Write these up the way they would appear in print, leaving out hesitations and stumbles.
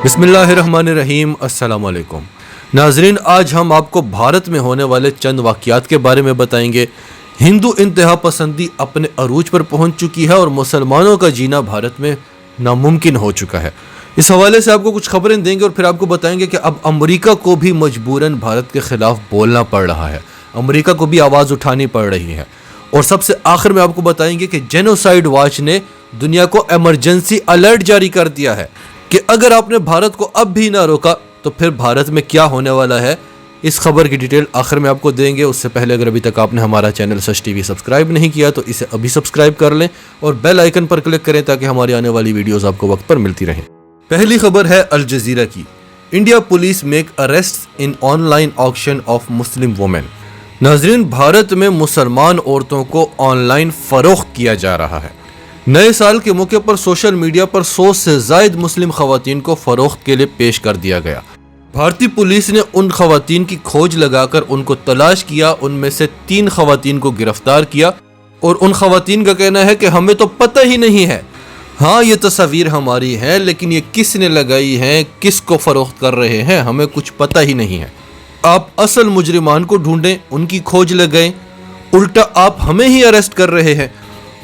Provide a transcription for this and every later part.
बिस्मिल्लाहिर्रहमानिर्रहीम। अस्सलाम वालेकुम नाजरीन, आज हम आपको भारत में होने वाले चंद वाक़यात के बारे में बताएंगे। हिंदू इंतहा पसंदी अपने अरूज पर पहुंच चुकी है और मुसलमानों का जीना भारत में नामुमकिन हो चुका है। इस हवाले से आपको कुछ खबरें देंगे और फिर आपको बताएंगे कि अब अमेरिका को भी मजबूरन भारत के ख़िलाफ़ बोलना पड़ रहा है, अमेरिका को भी आवाज़ उठानी पड़ रही है। और सबसे आखिर में आपको बताएंगे कि जेनोसाइड वॉच ने दुनिया को इमरजेंसी अलर्ट जारी कर दिया है कि अगर आपने भारत को अब भी ना रोका तो फिर भारत में क्या होने वाला है। इस खबर की डिटेल आखिर में आपको देंगे। उससे पहले अगर अभी तक आपने हमारा चैनल सच टीवी सब्सक्राइब नहीं किया तो इसे अभी सब्सक्राइब कर लें और बेल आइकन पर क्लिक करें ताकि हमारी आने वाली वीडियोस आपको वक्त पर मिलती रहें। पहली खबर है अल जज़ीरा की। India police make arrest in online auction of Muslim women. नाजरीन, भारत में मुसलमान औरतों को ऑनलाइन फरोख्त किया जा रहा है। नए साल के मौके पर सोशल मीडिया पर 100 से ज़ायद मुस्लिम खवातीन को फरोख्त के लिए पेश कर दिया गया। भारतीय पुलिस ने उन खवातीन की खोज लगाकर उनको तलाश किया, उनमें से 3 खवातीन को गिरफ्तार किया और उन खवातीन का कहना है कि हमें तो पता ही नहीं है। हाँ, ये तस्वीर हमारी है लेकिन ये किसने लगाई है, किसको फरोख्त कर रहे हैं, हमें कुछ पता ही नहीं है। आप असल मुजरिमान को ढूंढें, उनकी खोज लगाएं, उल्टा आप हमें ही अरेस्ट कर रहे हैं।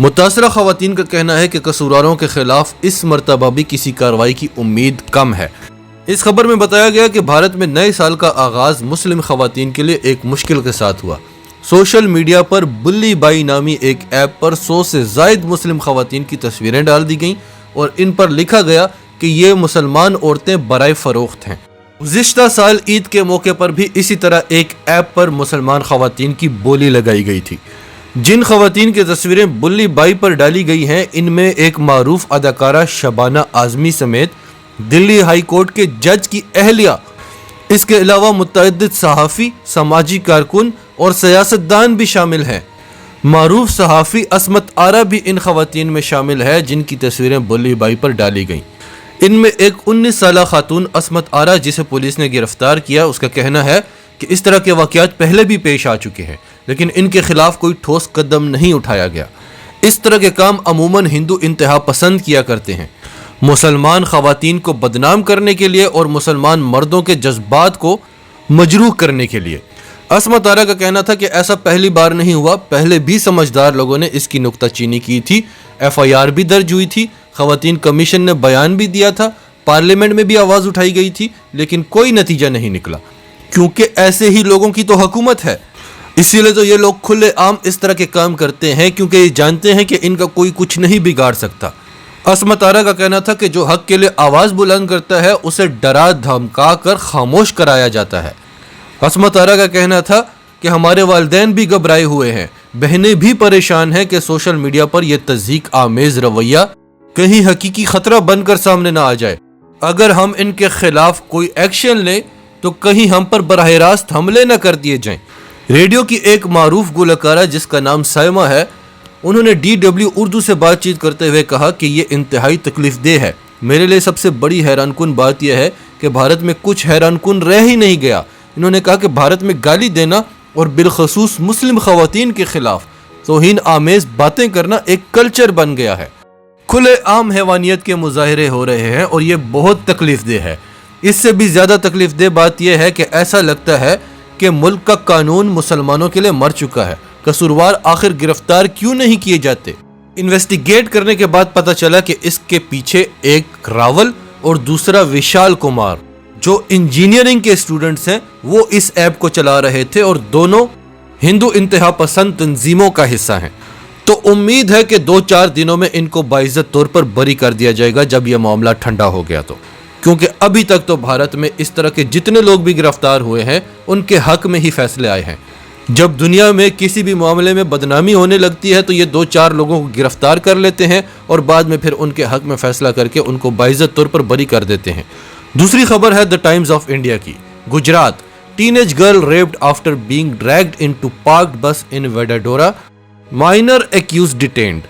मुतासरा खवातीन का कहना है कि कसूरवारों के खिलाफ इस मरतबा भी किसी कार्रवाई की उम्मीद कम है। इस खबर में बताया गया कि भारत में नए साल का आगाज मुस्लिम खवातीन के लिए एक मुश्किल के साथ हुआ। सोशल मीडिया पर बुल्ली बाई नामी एक ऐप पर 100 से ज़ायद मुस्लिम खवातीन की तस्वीरें डाल दी गईं और इन पर लिखा गया कि ये मुसलमान औरतें बराए फरोख्त हैं। गुज़िश्ता साल ईद के मौके पर भी इसी तरह एक ऐप पर मुसलमान खवातीन की बोली लगाई गई थी। जिन खवातीन की तस्वीरें बुल्ली बाई पर डाली गई हैं, इनमें एक मारूफ अदाकारा शबाना आज़मी समेत दिल्ली हाई कोर्ट के जज की अहलिया, इसके अलावा मुतअद्दिद सहाफ़ी, समाजी कारकुन और सियासतदान भी शामिल हैं। मारूफ सहाफ़ी असमत आरा भी इन खवातीन में शामिल है जिनकी तस्वीरें बुल्ली बाई पर डाली गईं। इनमें एक 19 साला खातून असमत आरा, जिसे पुलिस ने गिरफ्तार किया, उसका कहना है कि इस तरह के वाक़यात पहले भी पेश आ चुके हैं लेकिन इनके खिलाफ कोई ठोस कदम नहीं उठाया गया। इस तरह के काम अमूमन हिंदू इंतहा पसंद किया करते हैं, मुसलमान खवातीन को बदनाम करने के लिए और मुसलमान मर्दों के जज्बात को मजरूह करने के लिए। असमत आरा का कहना था कि ऐसा पहली बार नहीं हुआ, पहले भी समझदार लोगों ने इसकी नुक्ताचीनी की थी, FIR भी दर्ज हुई थी, खवातीन कमीशन ने बयान भी दिया था, पार्लियामेंट में भी आवाज़ उठाई गई थी, लेकिन कोई नतीजा नहीं निकला क्योंकि ऐसे ही लोगों की तो हुकूमत है। इसीलिए तो ये लोग खुले आम इस तरह के काम करते हैं क्योंकि ये जानते हैं कि इनका कोई कुछ नहीं बिगाड़ सकता। असमत आरा का कहना था कि जो हक के लिए आवाज़ बुलंद करता है उसे डरा धमका कर खामोश कराया जाता है। असमत आरा का कहना था कि हमारे वालिदैन भी घबराए हुए हैं, बहनें भी परेशान हैं कि सोशल मीडिया पर यह तज़हीक आमेज़ रवैया कहीं हकीकी खतरा बनकर सामने ना आ जाए। अगर हम इनके खिलाफ कोई एक्शन लें तो कहीं हम पर बराह रास्त हमले न कर दिए जाएं। रेडियो की एक मारूफ गुलकारा जिसका नाम सायमा है, उन्होंने DW उर्दू से बातचीत करते हुए कहा कि ये इंतहाई तकलीफदेह है। मेरे लिए सबसे बड़ी हैरानकुन बात यह है कि भारत में कुछ हैरानकुन रह ही नहीं गया। इन्होंने कहा कि भारत में गाली देना और बिलखसूस मुस्लिम खवातीन के खिलाफ तौहीन आमेज बातें करना एक कल्चर बन गया है। खुले आम हैवानियत के मुजाहरे हो रहे हैं और ये बहुत तकलीफदेह है। इससे भी ज़्यादा तकलीफदेह बात यह है कि ऐसा लगता है कि मुल्क का कानून मुसलमानों के लिए मर चुका है। कसूरवार आखिर गिरफ्तार क्यों नहीं किए जाते? इन्वेस्टिगेट करने के बाद पता चला कि इसके पीछे एक रावल और दूसरा विशाल कुमार, जो इंजीनियरिंग के स्टूडेंट्स हैं, वो इस ऐप को चला रहे थे और दोनों हिंदू इंतहा पसंद तंजीमों का हिस्सा हैं। तो उम्मीद है कि 2-4 दिनों में इनको बाइज्जत तौर पर बरी कर दिया जाएगा जब यह मामला ठंडा हो गया तो, क्योंकि अभी तक तो भारत में इस तरह के जितने लोग भी गिरफ्तार हुए हैं उनके हक में ही फैसले आए हैं। जब दुनिया में किसी भी मामले में बदनामी होने लगती है तो ये 2-4 लोगों को गिरफ्तार कर लेते हैं और बाद में फिर उनके हक में फैसला करके उनको बाइज्जत तौर पर बरी कर देते हैं। दूसरी खबर है द टाइम्स ऑफ इंडिया की। Gujarat, teenage girl raped after being dragged into parked बस इन वेडाडोरा, माइनर एक्यूज डिटेन्ड।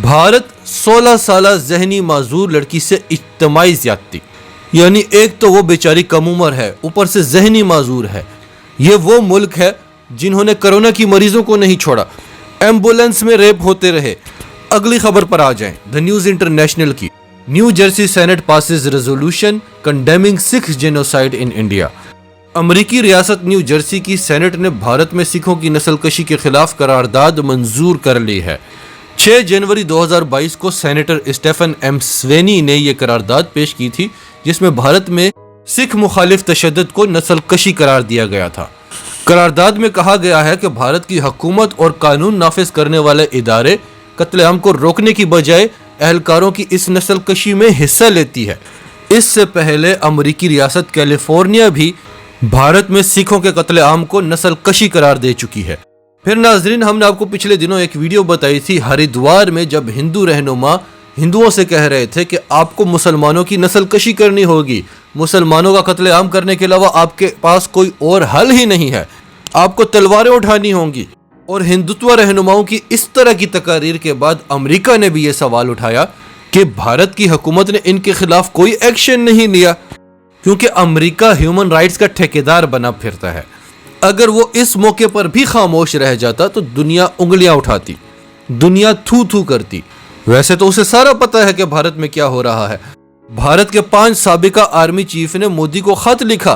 भारत 16 साला जहनी माजूर लड़की से इज्तिमाई ज्यादती, यानी एक तो वो बेचारी कम उम्र है, ऊपर से जहनी माजूर है। ये वो मुल्क है जिन्होंने कोरोना की मरीजों को नहीं छोड़ा, एम्बुलेंस में रेप होते रहे। अगली खबर पर आ जाएं, द न्यूज़ इंटरनेशनल की। New Jersey Senate passes resolution condemning Sikh genocide in India. अमरीकी रियासत न्यू जर्सी की सेनेट ने भारत में सिखों की नस्लकशी के खिलाफ करारदाद मंजूर कर ली है। 6 जनवरी 2022 को सेनेटर स्टेफन एम स्वेनी ने यह करारदाद पेश की थी, जिसमें भारत में सिख मुखालिफ तशद्दुद को नस्लकशी करार दिया गया था। करारदाद में कहा गया है कि भारत की हुकूमत और कानून नाफिज करने वाले इदारे कत्लेआम को रोकने की बजाय एहलकारों की इस नस्लकशी में हिस्सा लेती है। इससे पहले अमरीकी रियासत कैलिफोर्निया भी भारत में सिखों के कत्लेआम को नस्लकशी करार दे चुकी है। फिर नाजरीन, हमने आपको पिछले दिनों एक वीडियो बताई थी हरिद्वार में, जब हिंदू रहनुमा हिंदुओं से कह रहे थे कि आपको मुसलमानों की नस्लकशी करनी होगी, मुसलमानों का कत्लेआम करने के अलावा आपके पास कोई और हल ही नहीं है, आपको तलवारें उठानी होंगी। और हिंदुत्व रहनुमाओं की इस तरह की तकारीर के बाद अमेरिका ने भी ये सवाल उठाया कि भारत की हुकूमत ने इनके खिलाफ कोई एक्शन नहीं लिया, क्योंकि अमेरिका ह्यूमन राइट्स का ठेकेदार बना फिरता है। अगर वो इस मौके पर भी खामोश रह जाता तो दुनिया उंगलियां उठाती, दुनिया थू थू करती। वैसे तो उसे सारा पता है कि भारत में क्या हो रहा है। भारत के 5 साबिका आर्मी चीफ ने मोदी को खत लिखा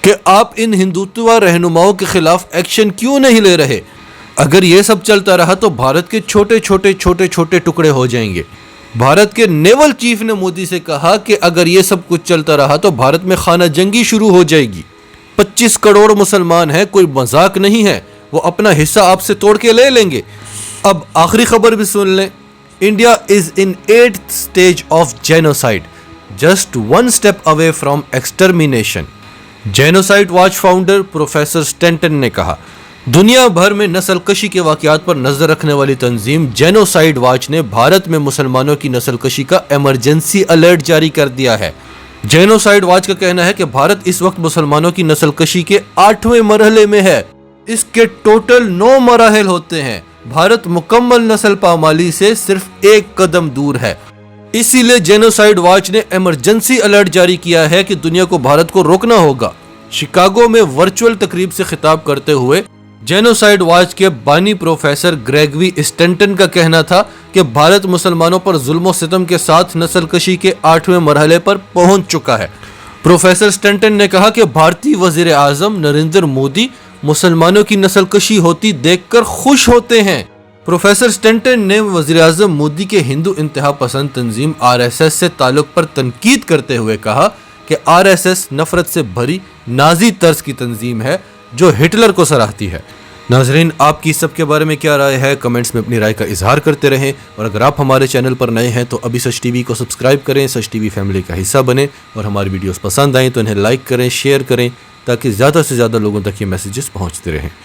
कि आप इन हिंदुत्व रहनुमाओं के खिलाफ एक्शन क्यों नहीं ले रहे। अगर ये सब चलता रहा तो भारत के छोटे छोटे टुकड़े हो जाएंगे। भारत के नेवल चीफ ने मोदी से कहा कि अगर ये सब कुछ चलता रहा तो भारत में खाना जंगी शुरू हो जाएगी। 25 करोड़ मुसलमान हैं, कोई मजाक नहीं है, वो अपना हिस्सा आपसे तोड़ के ले लेंगे। अब आखिरी खबर भी सुन लें। India is in 8th stage of genocide, just 1 step away from extermination. Genocide watch founder professor Stanton ने कहा, दुनिया भर में नस्लकशी के वाकयात पर नजर रखने वाली तंजीम जेनोसाइड वॉच ने भारत में मुसलमानों की नस्लकशी का इमरजेंसी अलर्ट जारी कर दिया है। जेनोसाइड वॉच का कहना है कि भारत इस वक्त मुसलमानों की नस्लकशी के 8वें मरहले में है। इसके टोटल 9 मराहल होते हैं। भारत मुकम्मल नस्ल पामाली से सिर्फ 1 कदम दूर है। इसीलिए जेनोसाइड वॉच ने इमरजेंसी अलर्ट जारी किया है कि दुनिया को भारत को रोकना होगा। शिकागो में वर्चुअल तकरीब से खिताब करते हुए जेनोसाइड वॉच के बानी प्रोफेसर ग्रेगवी स्टेंटन का कहना था कि भारत मुसलमानों पर जुल्म और सितम के साथ नस्लकशी के 8वें मरहले पर पहुंच चुका है। प्रोफेसर स्टेंटन ने कहा कि भारतीय वजीर आजम नरेंद्र मोदी मुसलमानों की नस्लकशी होती देखकर खुश होते हैं। प्रोफेसर स्टेंटन ने वजीर आजम मोदी के हिंदू इंतहा पसंद तंजीम RSS से ताल्लुक पर तनकीद करते हुए कहा कि RSS नफरत से भरी नाजी तर्ज की तंजीम है जो हिटलर को सराहती है। नाजरीन, आपकी इस सब के बारे में क्या राय है, कमेंट्स में अपनी राय का इजहार करते रहें। और अगर आप हमारे चैनल पर नए हैं तो अभी सच टीवी को सब्सक्राइब करें, सच टीवी फैमिली का हिस्सा बने। और हमारी वीडियोस पसंद आएँ तो इन्हें लाइक करें, शेयर करें, ताकि ज़्यादा से ज़्यादा लोगों तक ये मैसेजेस पहुँचते रहें।